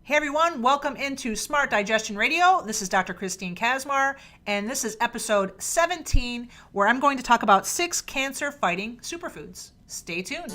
Hey everyone, welcome into Smart Digestion Radio. This is Dr. Christine Kaczmar, and this is episode 17, where I'm going to talk about 6 cancer-fighting superfoods. Stay tuned.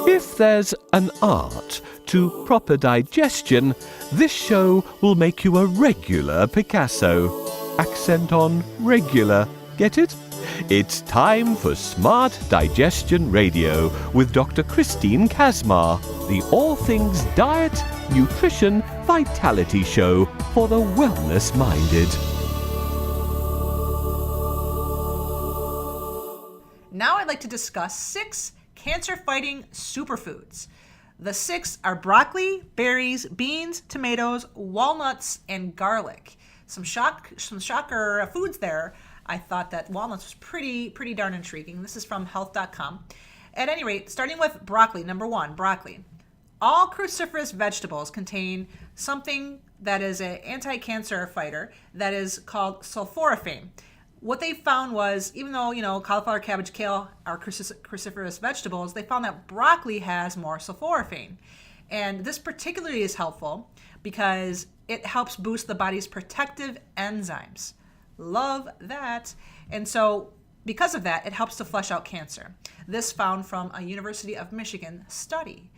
If there's an art to proper digestion, this show will make you a regular Picasso. Accent on regular, get it? It's time for Smart Digestion Radio with Dr. Christine Kaczmar, the all things diet, nutrition, vitality show for the wellness-minded. Now I'd like to discuss 6 cancer-fighting superfoods. The 6 are broccoli, berries, beans, tomatoes, walnuts, and garlic. Some shocker foods there. I thought that walnuts was pretty darn intriguing. This is from health.com. At any rate, starting with broccoli, number 1, broccoli. All cruciferous vegetables contain something that is an anti-cancer fighter that is called sulforaphane. What they found was, even though, cauliflower, cabbage, kale are cruciferous vegetables, they found that broccoli has more sulforaphane. And this particularly is helpful because it helps boost the body's protective enzymes. Love that. And so because of that, it helps to flush out cancer. This found from a University of Michigan study.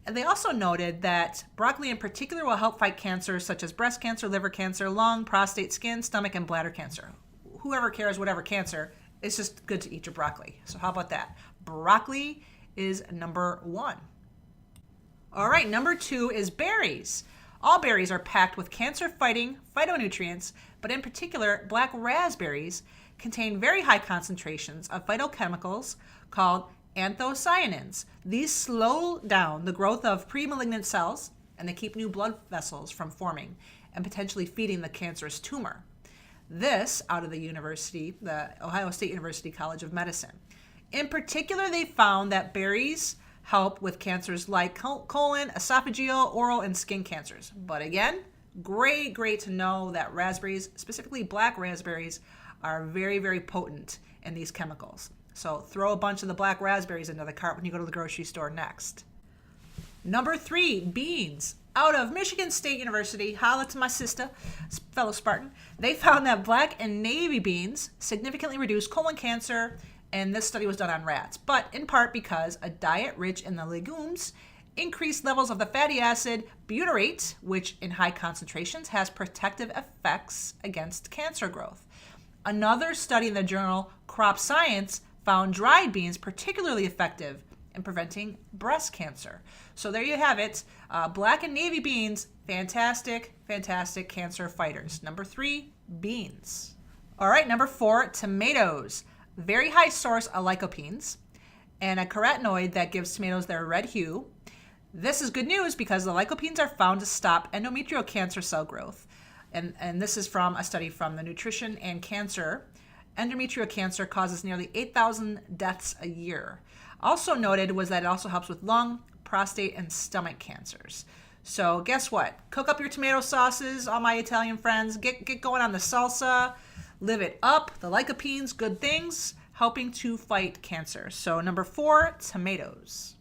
And they also noted that broccoli in particular will help fight cancers such as breast cancer, liver cancer, lung, prostate, skin, stomach, and bladder cancer. Whoever cares, whatever cancer, it's just good to eat your broccoli. So how about that? Broccoli is number 1. All right, number 2 is berries. All berries are packed with cancer-fighting phytonutrients, but in particular, black raspberries contain very high concentrations of phytochemicals called anthocyanins. These slow down the growth of pre-malignant cells, and they keep new blood vessels from forming and potentially feeding the cancerous tumor. This out of the university, the Ohio State University College of Medicine. In particular, they found that berries help with cancers like colon, esophageal, oral, and skin cancers. But again, great to know that raspberries, specifically black raspberries, are very potent in these chemicals. So throw a bunch of the black raspberries into the cart when you go to the grocery store next. Number 3, beans. Out of Michigan State University, holla to my sister, fellow Spartan, they found that black and navy beans significantly reduce colon cancer, and this study was done on rats, but in part because a diet rich in the legumes increased levels of the fatty acid butyrate, which in high concentrations has protective effects against cancer growth. Another study in the journal Crop Science found dried beans particularly effective in preventing breast cancer. So there you have it. Black and navy beans, fantastic cancer fighters. Number 3, beans. All right, number 4, tomatoes. Very high source of lycopenes and a carotenoid that gives tomatoes their red hue. This is good news because the lycopenes are found to stop endometrial cancer cell growth. And this is from a study from the Nutrition and Cancer. Endometrial cancer causes nearly 8,000 deaths a year. Also noted was that it also helps with lung, prostate, and stomach cancers. So guess what? Cook up your tomato sauces, all my Italian friends. Get going on the salsa. Live it up. The lycopenes, good things, helping to fight cancer. So number 4, tomatoes.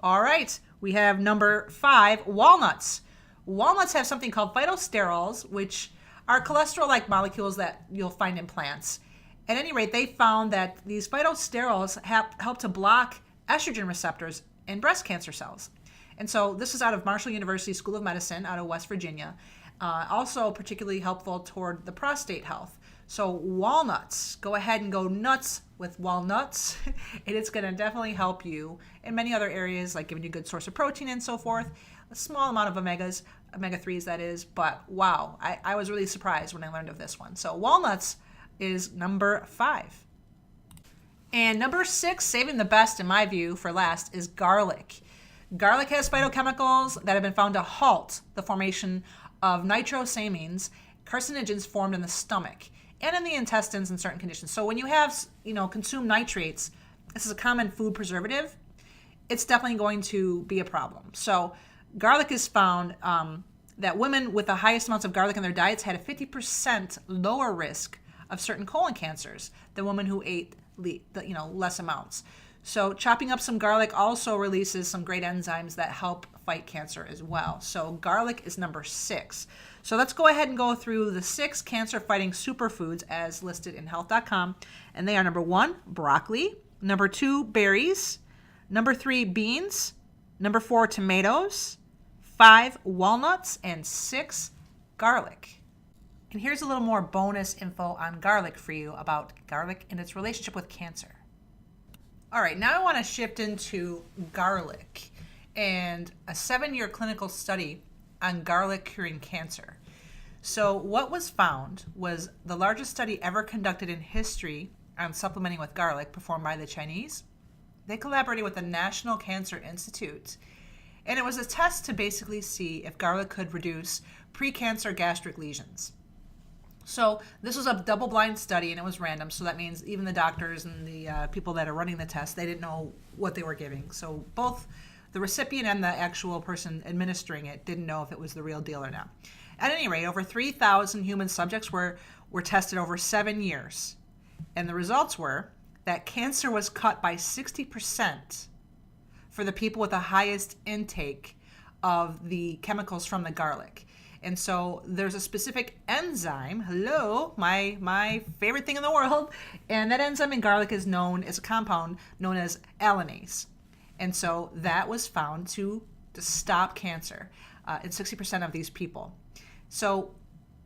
All right, we have number 5, walnuts. Walnuts have something called phytosterols, which are cholesterol-like molecules that you'll find in plants. At any rate, they found that these phytosterols help to block estrogen receptors in breast cancer cells. And so this is out of Marshall University School of Medicine out of West Virginia. Also particularly helpful toward the prostate health. So walnuts, go ahead and go nuts with walnuts. And it's going to definitely help you in many other areas, like giving you a good source of protein and so forth. A small amount of omega-3s that is, but wow, I was really surprised when I learned of this one. So walnuts is number 5. And number 6, saving the best in my view for last, is garlic. Garlic has phytochemicals that have been found to halt the formation of nitrosamines, carcinogens formed in the stomach and in the intestines in certain conditions. So when you have, consume nitrates, this is a common food preservative, it's definitely going to be a problem. So garlic is found that women with the highest amounts of garlic in their diets had a 50% lower risk of certain colon cancers than women who ate less amounts. So chopping up some garlic also releases some great enzymes that help fight cancer as well. So garlic is number 6. So let's go ahead and go through the 6 cancer-fighting superfoods as listed in health.com. And they are number 1, broccoli. Number 2, berries. Number 3, beans. Number 4, tomatoes. 5, walnuts. And 6, garlic. And here's a little more bonus info on garlic for you about garlic and its relationship with cancer. All right, now I want to shift into garlic and a 7-year clinical study on garlic curing cancer. So what was found was the largest study ever conducted in history on supplementing with garlic performed by the Chinese. They collaborated with the National Cancer Institute, and it was a test to basically see if garlic could reduce precancer gastric lesions. So this was a double-blind study, and it was random. So that means even the doctors and the people that are running the test, they didn't know what they were giving. So both the recipient and the actual person administering it didn't know if it was the real deal or not. At any rate, over 3,000 human subjects were tested over 7 years. And the results were that cancer was cut by 60% for the people with the highest intake of the chemicals from the garlic. And so there's a specific enzyme, my favorite thing in the world, and that enzyme in garlic is known as a compound known as allanase. And so that was found to stop cancer in 60% of these people. So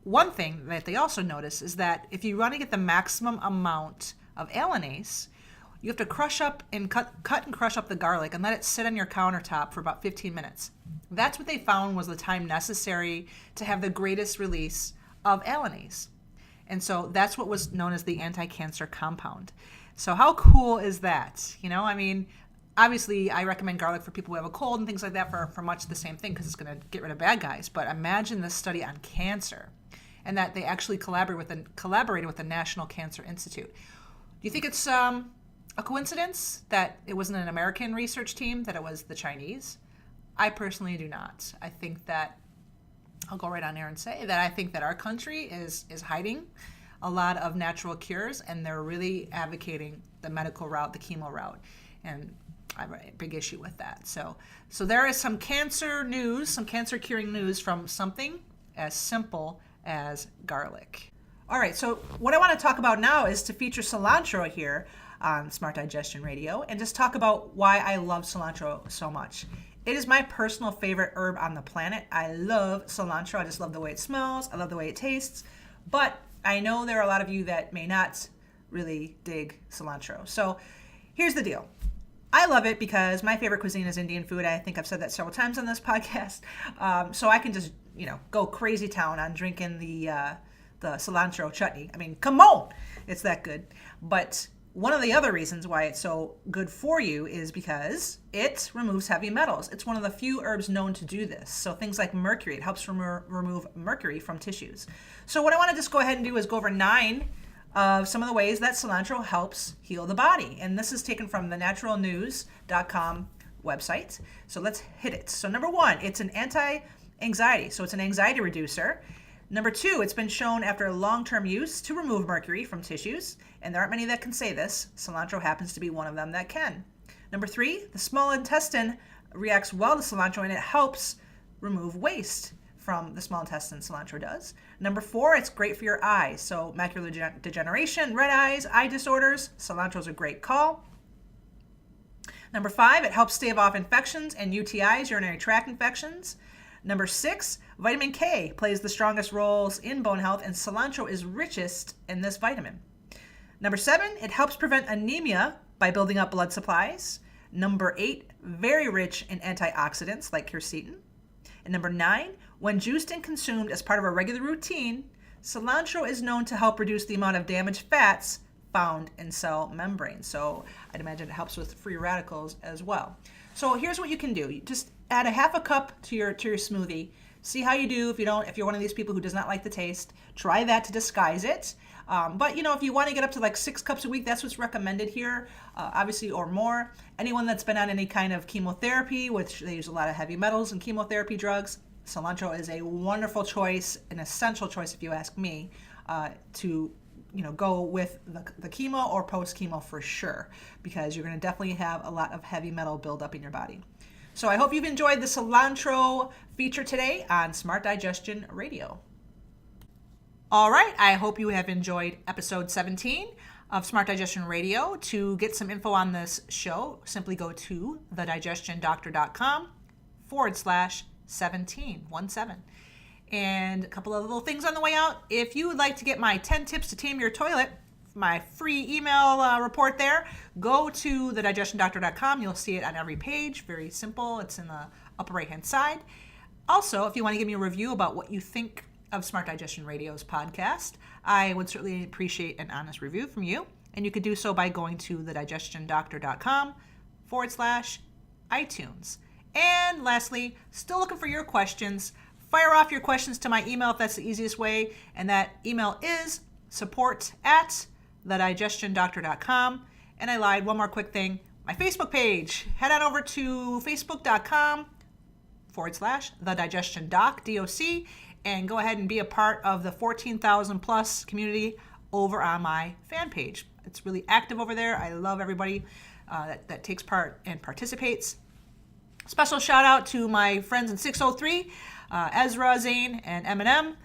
one thing that they also notice is that if you want to get the maximum amount of allanase, you have to crush up and cut and crush up the garlic and let it sit on your countertop for about 15 minutes. That's what they found was the time necessary to have the greatest release of allanase. And so that's what was known as the anti-cancer compound. So how cool is that? Obviously I recommend garlic for people who have a cold and things like that for much the same thing because it's going to get rid of bad guys. But imagine this study on cancer and that they actually collaborated with the National Cancer Institute. Do you think it's a coincidence that it wasn't an American research team, that it was the Chinese? I personally do not. I think that, I'll go right on air and say that I think that our country is hiding a lot of natural cures, and they're really advocating the medical route, the chemo route, and I have a big issue with that. So there is some cancer news, some cancer curing news from something as simple as garlic. All right, so what I want to talk about now is to feature cilantro here on Smart Digestion Radio and just talk about why I love cilantro so much. It is my personal favorite herb on the planet. I love cilantro. I just love the way it smells. I love the way it tastes. But I know there are a lot of you that may not really dig cilantro. So here's the deal. I love it because my favorite cuisine is Indian food. I think I've said that several times on this podcast. So I can just, go crazy town on drinking the cilantro chutney. Come on, it's that good. But one of the other reasons why it's so good for you is because it removes heavy metals. It's one of the few herbs known to do this. So things like mercury, it helps remove mercury from tissues. So what I want to just go ahead and do is go over 9 of some of the ways that cilantro helps heal the body. And this is taken from the naturalnews.com website. So let's hit it. So number 1, it's an anti-anxiety. So it's an anxiety reducer. Number 2, it's been shown after long-term use to remove mercury from tissues, and there aren't many that can say this. Cilantro happens to be one of them that can. Number 3, the small intestine reacts well to cilantro, and it helps remove waste from the small intestine, cilantro does. Number 4, it's great for your eyes. So macular degeneration, red eyes, eye disorders, cilantro is a great call. Number 5, it helps stave off infections and UTIs, urinary tract infections. Number 6, vitamin K plays the strongest roles in bone health, and cilantro is richest in this vitamin. Number 7, it helps prevent anemia by building up blood supplies. Number 8, very rich in antioxidants like quercetin. And number 9, when juiced and consumed as part of a regular routine, cilantro is known to help reduce the amount of damaged fats found in cell membranes. So I'd imagine it helps with free radicals as well. So here's what you can do. You just add a half a cup to your smoothie. See how you do. If you're one of these people who does not like the taste, try that to disguise it. But if you want to get up to like 6 cups a week, that's what's recommended here, obviously, or more. Anyone that's been on any kind of chemotherapy, which they use a lot of heavy metals and chemotherapy drugs, cilantro is a wonderful choice, an essential choice if you ask me, to go with the chemo or post-chemo for sure, because you're going to definitely have a lot of heavy metal buildup in your body. So I hope you've enjoyed the cilantro feature today on Smart Digestion Radio. All right, I hope you have enjoyed episode 17 of Smart Digestion Radio. To get some info on this show, simply go to thedigestiondoctor.com/17. And a couple of little things on the way out. If you would like to get my 10 tips to tame your toilet, my free email report there, go to thedigestiondoctor.com. You'll see it on every page. Very simple. It's in the upper right-hand side. Also, if you want to give me a review about what you think of Smart Digestion Radio's podcast, I would certainly appreciate an honest review from you. And you could do so by going to thedigestiondoctor.com/iTunes. And lastly, still looking for your questions. Fire off your questions to my email if that's the easiest way. And that email is support@thedigestiondoctor.com. And I lied, one more quick thing. My Facebook page. Head on over to facebook.com/thedigestiondoc, DOC, and go ahead and be a part of the 14,000 plus community over on my fan page. It's really active over there. I love everybody that takes part and participates. Special shout out to my friends in 603, Ezra, Zane, and Eminem.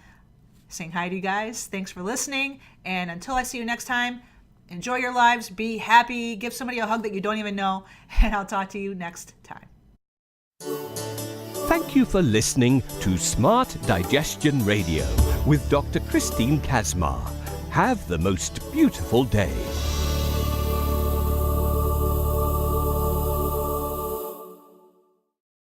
Saying hi to you guys. Thanks for listening. And until I see you next time, enjoy your lives, be happy, give somebody a hug that you don't even know, and I'll talk to you next time. Thank you for listening to Smart Digestion Radio with Dr. Christine Kaczmar. Have the most beautiful day.